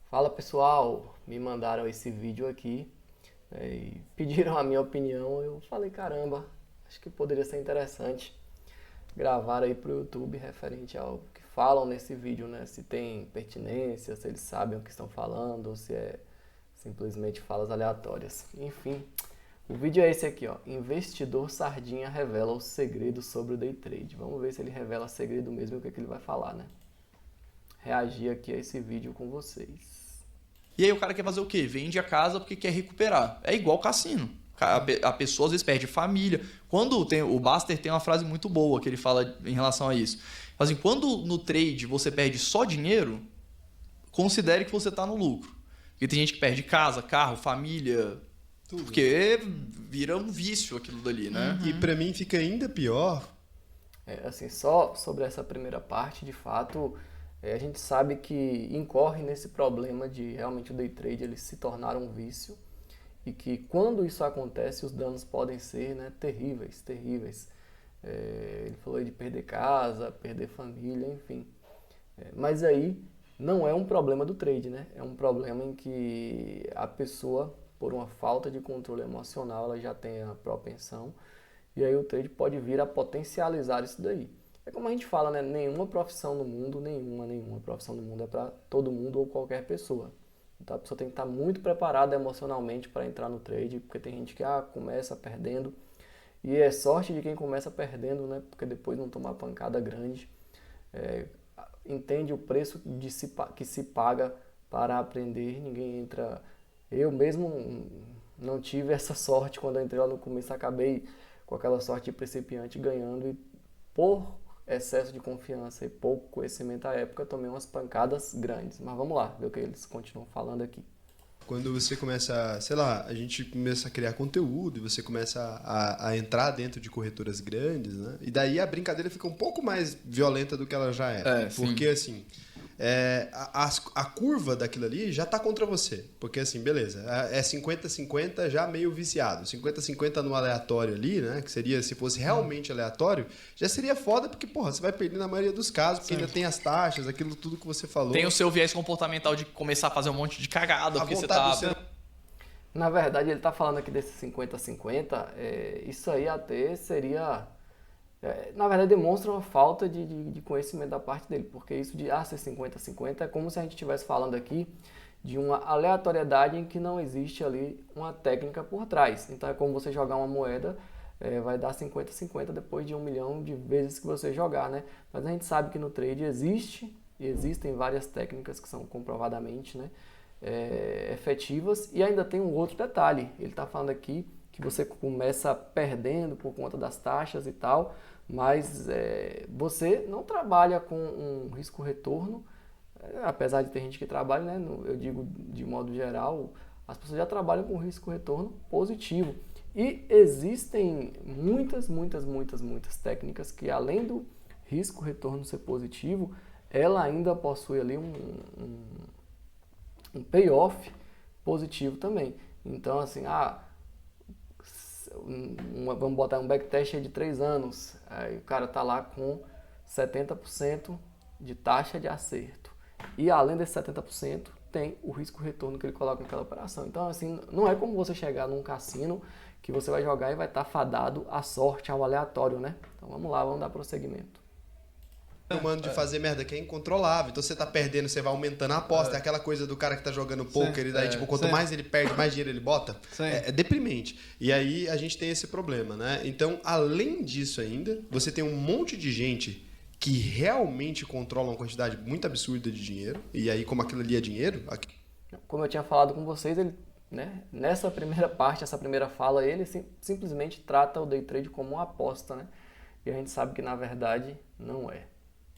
Fala pessoal, me mandaram esse vídeo aqui e pediram a minha opinião. Eu falei, caramba, acho que poderia ser interessante gravar aí pro YouTube referente ao que falam nesse vídeo, né? Se tem pertinência, se eles sabem o que estão falando, ou se é simplesmente falas aleatórias. Enfim, o vídeo é esse aqui, ó. Investidor Sardinha revela os segredos sobre o day trade. Vamos ver se ele revela segredo mesmo e o que ele vai falar, né? Reagir aqui a esse vídeo com vocês. E aí o cara quer fazer o quê? Vende a casa porque quer recuperar. É igual cassino. A pessoa às vezes perde família. Quando tem, o Buster tem uma frase muito boa que ele fala em relação a isso. Assim, quando no trade você perde só dinheiro, considere que você está no lucro. Porque tem gente que perde casa, carro, família. Tudo. Porque vira um vício aquilo dali, né? E pra mim fica ainda pior. Assim, só sobre essa primeira parte, de fato, a gente sabe que incorre nesse problema de realmente o day trade ele se tornar um vício e que quando isso acontece os danos podem ser, né, terríveis, terríveis. Ele falou aí de perder casa, perder família, enfim. Mas aí não é um problema do trade, né? É um problema em que a pessoa, por uma falta de controle emocional, ela já tem a propensão e aí o trade pode vir a potencializar isso daí. É como a gente fala, né? Nenhuma profissão no mundo, nenhuma profissão no mundo é para todo mundo ou qualquer pessoa. Então a pessoa tem que estar muito preparada emocionalmente para entrar no trade, porque tem gente que começa perdendo e é sorte de quem começa perdendo, né? Porque depois não tomar pancada grande. É, Entende o preço que se paga para aprender. Ninguém entra. Eu mesmo não tive essa sorte quando eu entrei lá no começo, acabei com aquela sorte de principiante ganhando e por excesso de confiança e pouco conhecimento à época tomei umas pancadas grandes. Mas vamos lá, ver o que eles continuam falando aqui. Quando você começa, sei lá, a gente começa a criar conteúdo e você começa a entrar dentro de corretoras grandes, né? E daí a brincadeira fica um pouco mais violenta do que ela já é. É, sim. Porque, assim, a curva daquilo ali já tá contra você. Porque, assim, beleza, é 50-50 já meio viciado. 50-50 no aleatório ali, né? Que seria, se fosse realmente aleatório, já seria foda porque, porra, você vai perder na maioria dos casos, porque ainda tem as taxas, aquilo tudo que você falou. Tem o seu viés comportamental de começar a fazer um monte de cagada, porque você tá... Na verdade, ele está falando aqui desse 50-50, isso aí até seria... na verdade, demonstra uma falta de conhecimento da parte dele, porque isso de ser 50-50 é como se a gente estivesse falando aqui de uma aleatoriedade em que não existe ali uma técnica por trás. Então, é como você jogar uma moeda, vai dar 50-50 depois de 1 milhão de vezes que você jogar, né? Mas a gente sabe que no trade existem várias técnicas que são comprovadamente, né, efetivas. E ainda tem um outro detalhe, ele está falando aqui que você começa perdendo por conta das taxas e tal, mas você não trabalha com um risco-retorno, apesar de ter gente que trabalha, né, eu digo de modo geral, as pessoas já trabalham com risco-retorno positivo. E existem muitas técnicas que, além do risco-retorno ser positivo, ela ainda possui ali um payoff positivo também. Então, assim, vamos botar um backtest de 3 anos, aí o cara tá lá com 70% de taxa de acerto. E além desse 70%, tem o risco-retorno que ele coloca naquela operação. Então, assim, não é como você chegar num cassino que você vai jogar e vai estar fadado à sorte, ao aleatório, né? Então vamos lá, vamos dar prosseguimento. Humano de fazer merda que é incontrolável. Então você tá perdendo, você vai aumentando a aposta. É aquela coisa do cara que tá jogando poker e daí, tipo, quanto mais ele perde, mais dinheiro ele bota. É deprimente. E aí a gente tem esse problema, né? Então, além disso ainda, você tem um monte de gente que realmente controla uma quantidade muito absurda de dinheiro. E aí, como aquilo ali é dinheiro... Como eu tinha falado com vocês, ele, né, nessa primeira parte, essa primeira fala, ele simplesmente trata o day trade como uma aposta, né? E a gente sabe que, na verdade, não é.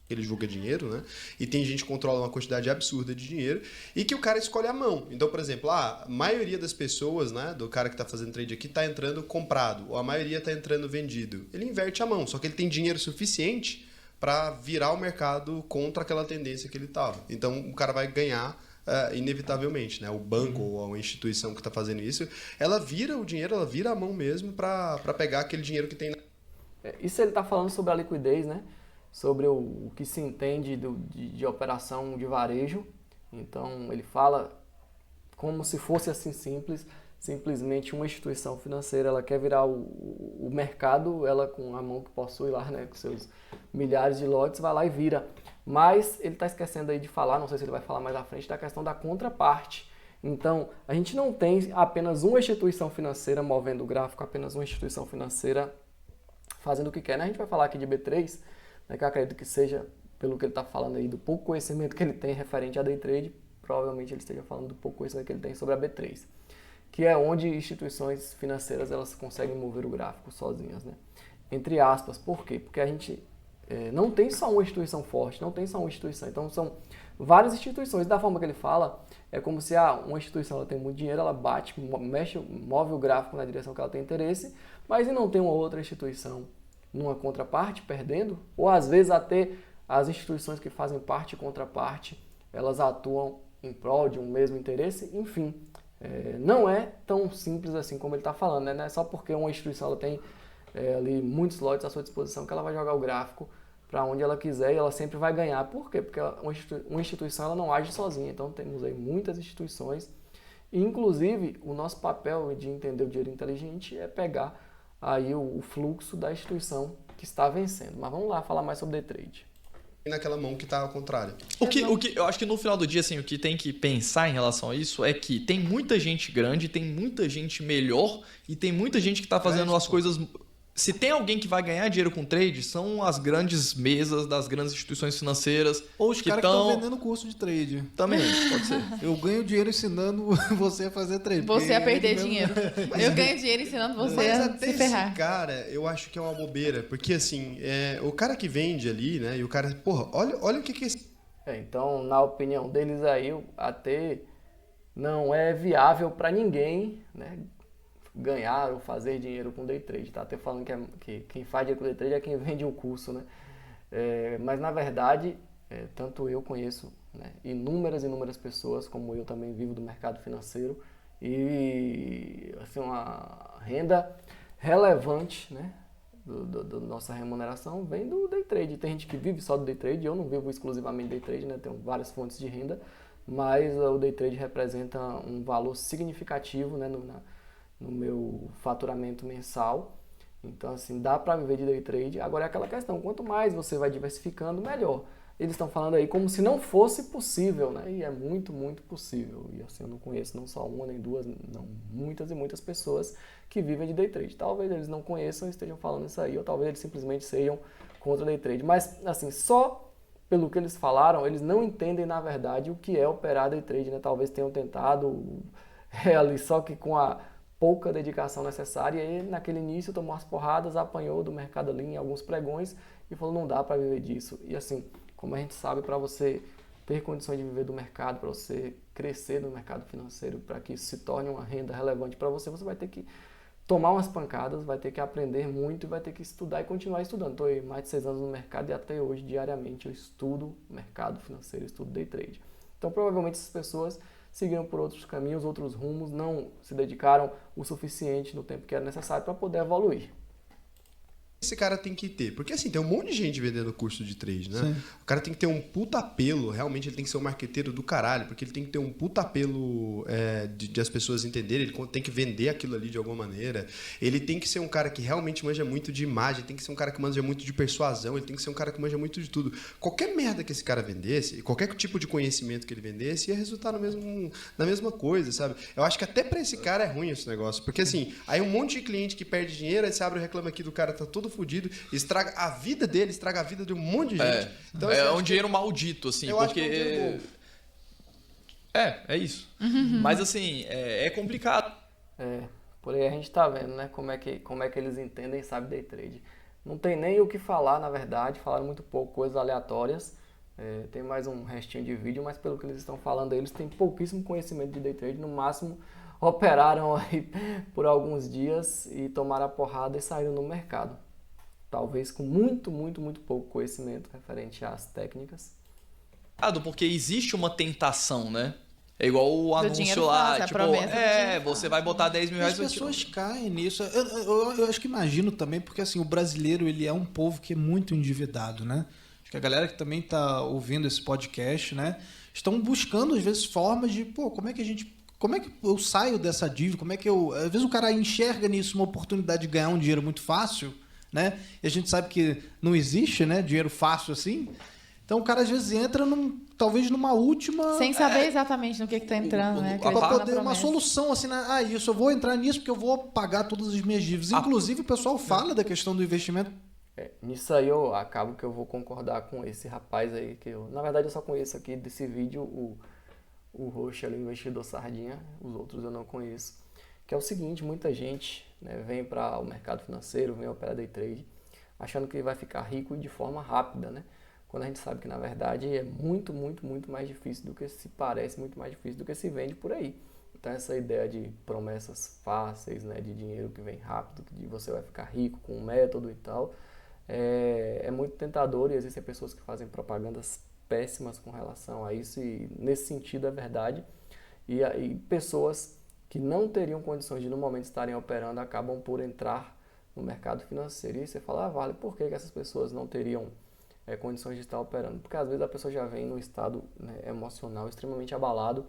Ele julga dinheiro, né? E tem gente que controla uma quantidade absurda de dinheiro e que o cara escolhe a mão. Então, por exemplo, a maioria das pessoas, né, do cara que está fazendo trade aqui, está entrando comprado, ou a maioria está entrando vendido. Ele inverte a mão, só que ele tem dinheiro suficiente para virar o mercado contra aquela tendência que ele estava. Então, o cara vai ganhar inevitavelmente, né? O banco ou a instituição que está fazendo isso, ela vira o dinheiro, ela vira a mão mesmo para pegar aquele dinheiro que tem. Isso ele está falando sobre a liquidez, né? Sobre o que se entende de operação de varejo. Então, ele fala como se fosse assim simples, simplesmente uma instituição financeira, ela quer virar o mercado, ela com a mão que possui lá, né, com seus milhares de lotes, vai lá e vira. Mas ele está esquecendo aí de falar, não sei se ele vai falar mais à frente, da questão da contraparte. Então, a gente não tem apenas uma instituição financeira movendo o gráfico, apenas uma instituição financeira fazendo o que quer, né? A gente vai falar aqui de B3, né, que eu acredito que seja, pelo que ele está falando aí, do pouco conhecimento que ele tem referente a day trade, provavelmente ele esteja falando do pouco conhecimento que ele tem sobre a B3, que é onde instituições financeiras elas conseguem mover o gráfico sozinhas, né? Entre aspas, por quê? Porque a gente não tem só uma instituição forte, não tem só uma instituição, então são várias instituições. Da forma que ele fala, é como se uma instituição ela tem muito dinheiro, ela bate, move o gráfico na direção que ela tem interesse, mas e não tem uma outra instituição numa contraparte perdendo? Ou às vezes até as instituições que fazem parte e contraparte, elas atuam em prol de um mesmo interesse, enfim. Não é tão simples assim como ele está falando, né? Não é só porque uma instituição ela tem ali muitos lotes à sua disposição que ela vai jogar o gráfico para onde ela quiser e ela sempre vai ganhar. Por quê? Porque uma instituição ela não age sozinha, então temos aí muitas instituições e inclusive o nosso papel de entender o dinheiro inteligente é pegar aí o fluxo da instituição que está vencendo. Mas vamos lá falar mais sobre day trade. E naquela mão que está ao contrário. O que eu acho que no final do dia, assim, o que tem que pensar em relação a isso é que tem muita gente grande, tem muita gente melhor e tem muita gente que está fazendo as coisas. Se tem alguém que vai ganhar dinheiro com trade, são as grandes mesas das grandes instituições financeiras. Ou os caras que estão vendendo curso de trade. Também, pode ser. Eu ganho dinheiro ensinando você a fazer trade. Você a perder dinheiro. Eu ganho dinheiro ensinando você a se ferrar. Esse cara, eu acho que é uma bobeira. Porque, assim, o cara que vende ali, né? E o cara, porra, olha o que é esse... Então, na opinião deles aí, até não é viável para ninguém, né? Ganhar ou fazer dinheiro com day trade, tá? Até falando que quem faz dinheiro com day trade é quem vende o curso, né? Mas na verdade, tanto eu conheço, né, inúmeras pessoas, como eu também vivo do mercado financeiro e assim, uma renda relevante, né, da nossa remuneração vem do day trade. Tem gente que vive só do day trade, eu não vivo exclusivamente day trade, né? Tenho várias fontes de renda, mas o day trade representa um valor significativo, né, no meu faturamento mensal. Então, assim, dá para viver de day trade. Agora é aquela questão, quanto mais você vai diversificando, melhor. Eles estão falando aí como se não fosse possível, né? E é muito, muito possível. E assim, eu não conheço não só uma nem duas, não, muitas e muitas pessoas que vivem de day trade. Talvez eles não conheçam e estejam falando isso aí, ou talvez eles simplesmente sejam contra day trade. Mas, assim, só pelo que eles falaram, eles não entendem, na verdade, o que é operar day trade, né? Talvez tenham tentado ali só que com a pouca dedicação necessária, e ele, naquele início, tomou as porradas, apanhou do mercado ali em alguns pregões e falou, não dá para viver disso. E assim, como a gente sabe, para você ter condições de viver do mercado, para você crescer no mercado financeiro, para que isso se torne uma renda relevante para você, você vai ter que tomar umas pancadas, vai ter que aprender muito e vai ter que estudar e continuar estudando. Estou aí mais de 6 anos no mercado e até hoje, diariamente, eu estudo mercado financeiro, estudo day trade. Então, provavelmente, essas pessoas seguiram por outros caminhos, outros rumos, não se dedicaram o suficiente no tempo que era necessário para poder evoluir. Esse cara tem que ter, porque assim, tem um monte de gente vendendo curso de trade, né? Sim. O cara tem que ter um puta apelo, realmente ele tem que ser um marqueteiro do caralho, porque ele tem que ter um puta apelo de as pessoas entenderem, ele tem que vender aquilo ali de alguma maneira, ele tem que ser um cara que realmente manja muito de imagem, tem que ser um cara que manja muito de persuasão, ele tem que ser um cara que manja muito de tudo. Qualquer merda que esse cara vendesse, qualquer tipo de conhecimento que ele vendesse, ia resultar na mesma coisa, sabe? Eu acho que até pra esse cara é ruim esse negócio, porque assim, aí um monte de cliente que perde dinheiro, aí você abre o reclama aqui do cara, tá todo fudido, estraga a vida dele, estraga a vida de um monte de gente. Então, é um dinheiro maldito, assim, eu porque... acho que é um dinheiro bom. É isso. Mas assim, é complicado. Por aí a gente tá vendo, né, como é que eles entendem e sabem day trade. Não tem nem o que falar, na verdade, falaram muito pouco, coisas aleatórias. Tem mais um restinho de vídeo, mas pelo que eles estão falando, eles têm pouquíssimo conhecimento de day trade, no máximo operaram aí por alguns dias e tomaram a porrada e saíram no mercado. Talvez com muito, muito, muito pouco conhecimento referente às técnicas. Porque existe uma tentação, né? É igual o anúncio lá, fácil, tipo, você vai botar 10 mil reais... As pessoas caem nisso. Eu acho que imagino também, porque assim, o brasileiro ele é um povo que é muito endividado, né? Acho que a galera que também está ouvindo esse podcast, né, estão buscando, às vezes, formas de, pô, como é que eu saio dessa dívida? Como é que eu... Às vezes o cara enxerga nisso uma oportunidade de ganhar um dinheiro muito fácil, né? E a gente sabe que não existe, né, dinheiro fácil assim. Então o cara às vezes entra talvez numa última... Sem saber exatamente no que tá entrando, né? Para Acreditando poder na uma promessa. solução assim, né? Isso, eu vou entrar nisso porque eu vou pagar todas as minhas dívidas. Inclusive o pessoal fala da questão do investimento. Nisso aí eu acabo que eu vou concordar com esse rapaz aí, na verdade eu só conheço aqui desse vídeo o Rocha, o investidor sardinha, os outros eu não conheço. Que é o seguinte, muita gente, né, vem para o mercado financeiro, vem operar day trade, achando que vai ficar rico de forma rápida, né? Quando a gente sabe que na verdade é muito, muito, muito mais difícil do que se parece, muito mais difícil do que se vende por aí. Então essa ideia de promessas fáceis, né, de dinheiro que vem rápido, de você vai ficar rico com um método e tal, é muito tentador e existem pessoas que fazem propagandas péssimas com relação a isso e nesse sentido é verdade. E pessoas que não teriam condições de no momento estarem operando acabam por entrar no mercado financeiro. E você fala, vale, por que essas pessoas não teriam condições de estar operando? Porque às vezes a pessoa já vem num estado, né, emocional extremamente abalado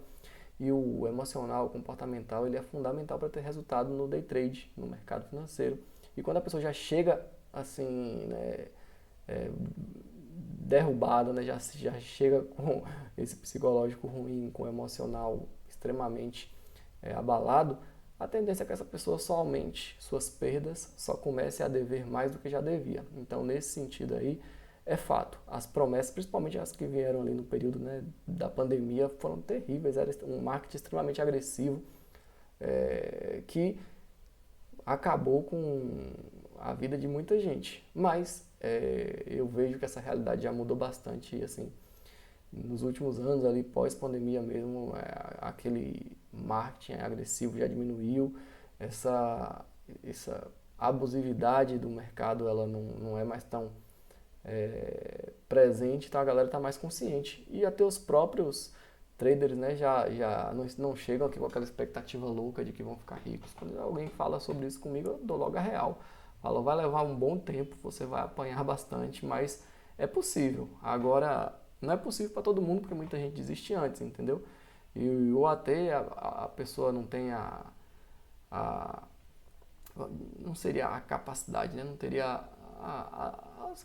e o emocional, o comportamental, ele é fundamental para ter resultado no day trade, no mercado financeiro. E quando a pessoa já chega assim, né, derrubada, né, já chega com esse psicológico ruim, com o emocional extremamente abalado, a tendência é que essa pessoa só aumente suas perdas, só comece a dever mais do que já devia. Então, nesse sentido aí, é fato. As promessas, principalmente as que vieram ali no período, né, da pandemia, foram terríveis. Era um marketing extremamente agressivo, que acabou com a vida de muita gente. Mas eu vejo que essa realidade já mudou bastante, assim, nos últimos anos, ali pós-pandemia mesmo, aquele marketing agressivo já diminuiu, essa abusividade do mercado ela não é mais tão presente, então a galera está mais consciente. E até os próprios traders, né, já não chegam aqui com aquela expectativa louca de que vão ficar ricos. Quando alguém fala sobre isso comigo, eu dou logo a real. Falo, vai levar um bom tempo, você vai apanhar bastante, mas é possível. Agora, não é possível para todo mundo, porque muita gente desiste antes, entendeu? Ou até a pessoa não tem não seria a capacidade, né? Não teria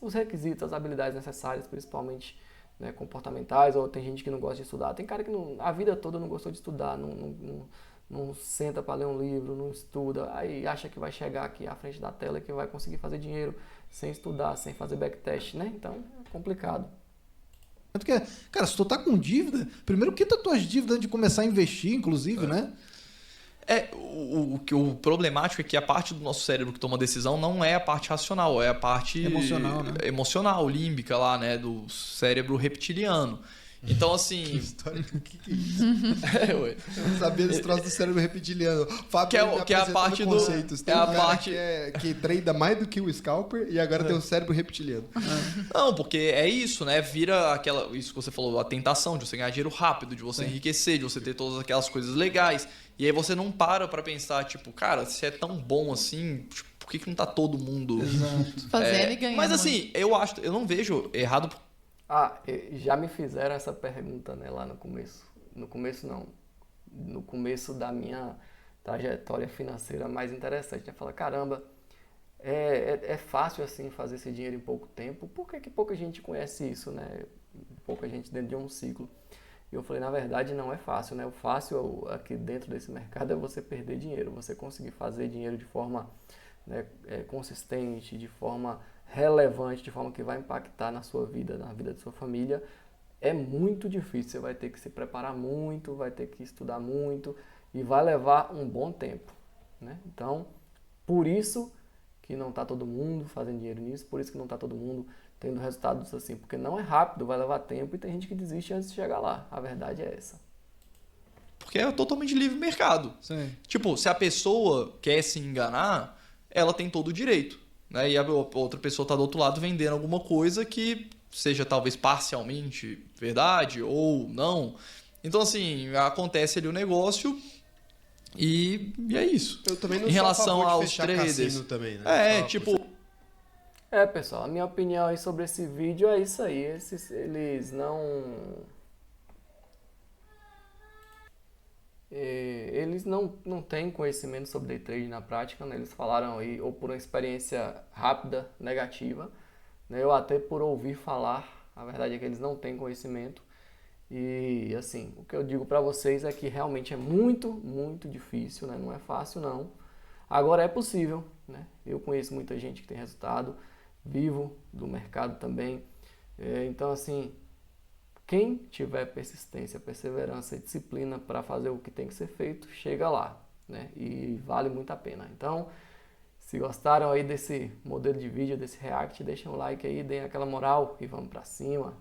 os requisitos, as habilidades necessárias, principalmente, né, comportamentais, ou tem gente que não gosta de estudar. Tem cara que a vida toda não gostou de estudar, não senta para ler um livro, não estuda, aí acha que vai chegar aqui à frente da tela e que vai conseguir fazer dinheiro sem estudar, sem fazer backtest, né? Então, é complicado. Porque, cara, se tu tá com dívida, primeiro quita tuas dívidas antes de começar a investir, inclusive, né? O problemático é que a parte do nosso cérebro que toma decisão não é a parte racional, é a parte emocional, né? Emocional, límbica lá, né, do cérebro reptiliano. Então, assim... Que história, o que é isso? Eu não sabia desse troço do cérebro reptiliano. Fábio, que é a parte conceitos. Tem a cara parte que treina mais do que o scalper e agora tem o cérebro reptiliano. Não, porque é isso, né? Vira isso que você falou, a tentação de você ganhar dinheiro rápido, de você enriquecer, de você ter todas aquelas coisas legais. E aí você não para pensar, tipo, cara, se é tão bom assim, tipo, por que não tá todo mundo fazendo e ganhando? Mas assim, eu não vejo errado. Já me fizeram essa pergunta, né, lá no começo. No começo não. No começo da minha trajetória financeira mais interessante. Eu falo, caramba, é fácil assim fazer esse dinheiro em pouco tempo. Por que pouca gente conhece isso, né? Pouca gente dentro de um ciclo. E eu falei, na verdade não é fácil, né? O fácil aqui dentro desse mercado é você perder dinheiro. Você conseguir fazer dinheiro de forma, né, consistente, de forma relevante, de forma que vai impactar na sua vida, na vida da sua família, é muito difícil. Você vai ter que se preparar muito, vai ter que estudar muito e vai levar um bom tempo, né? Então, por isso que não está todo mundo fazendo dinheiro nisso, por isso que não está todo mundo tendo resultados assim, porque não é rápido, vai levar tempo e tem gente que desiste antes de chegar lá. A verdade é essa. Porque é totalmente livre mercado. Sim. Tipo, se a pessoa quer se enganar, ela tem todo o direito. Né? E a outra pessoa está do outro lado vendendo alguma coisa que seja talvez parcialmente verdade ou não. Então, assim, acontece ali o negócio e é isso. Eu também não em relação sou a favor de aos fechar traders cassino também, né? Pessoal, a minha opinião aí sobre esse vídeo é isso aí. Eles eles não têm conhecimento sobre day trade na prática, né? Eles falaram aí, ou por uma experiência rápida, negativa, né? Ou até por ouvir falar, a verdade é que eles não têm conhecimento. E assim, o que eu digo para vocês é que realmente é muito, muito difícil, né? Não é fácil não. Agora é possível, né? Eu conheço muita gente que tem resultado, vivo do mercado também. Então assim, quem tiver persistência, perseverança e disciplina para fazer o que tem que ser feito, chega lá, né? E vale muito a pena. Então, se gostaram aí desse modelo de vídeo, desse react, deixem um like aí, deem aquela moral e vamos para cima.